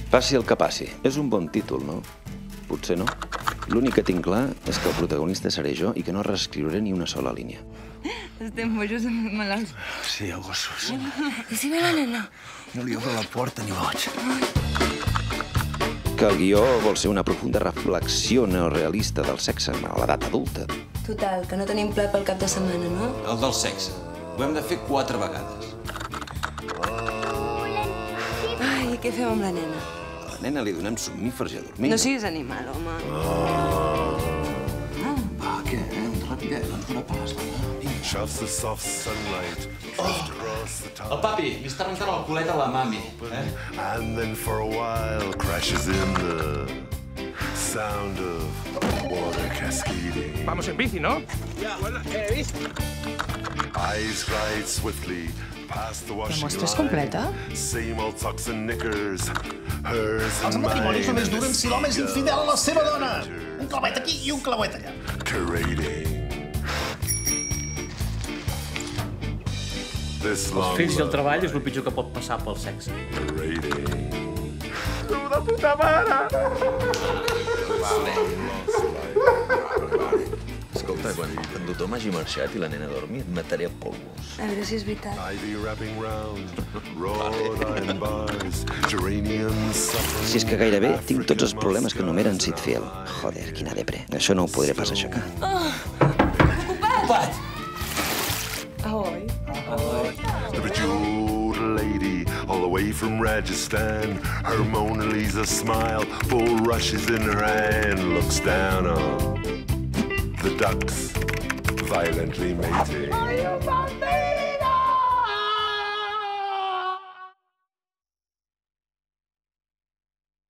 Passi el que passi. És un bon títol, no? Potser no. L'únic que tinc clar és que el protagonista seré jo i que no reescriuré ni una sola línia. Estem bojos malalts. Sí, a gossos. I si ve la nena? No li obro la porta ni boig. Que el guió vol ser una profunda reflexió neorealista del sexe a l'edat adulta. Total, que no tenim ple pel cap de setmana, no? El del sexe. Ho hem de fer 4 vegades. Ai, i què fem amb la nena? A la nena li donem somnífers i a dormir. No siguis animal, home. Va, què? Ràpidet, no ens farà pas. Shoves the soft sunlight across the top. El papi, li està rentant el culet a la mami. And then for a while crashes in the sound of water cascading. Vamos en bici, ¿no? Eyes glide swiftly past the washing muestra és line. completa? Same old socks and knickers. Hers and Els matrimonis mine. només duren si l'home és infidel a la seva dona. Un clavet aquí i un clavet allà. Curating. This Els long fills i el treball és el pitjor que pot passar pel sexe. Curating. Escolta, quan tothom hagi marxat i la nena dormi, et mataré a polvos. A veure si és veritat. Ivy wrapping round, wrought iron bars, geraniums suffering. Si és que gairebé tinc tots els problemes que enumeren Sitfield. Joder, quina depre. Això no ho podré pas aixecar. Ocupat! Ahoi. The bejeweled lady, all the way from Rajasthan, her Mona Lisa smile, full rushes in her hand, looks down on the ducks, violently mating.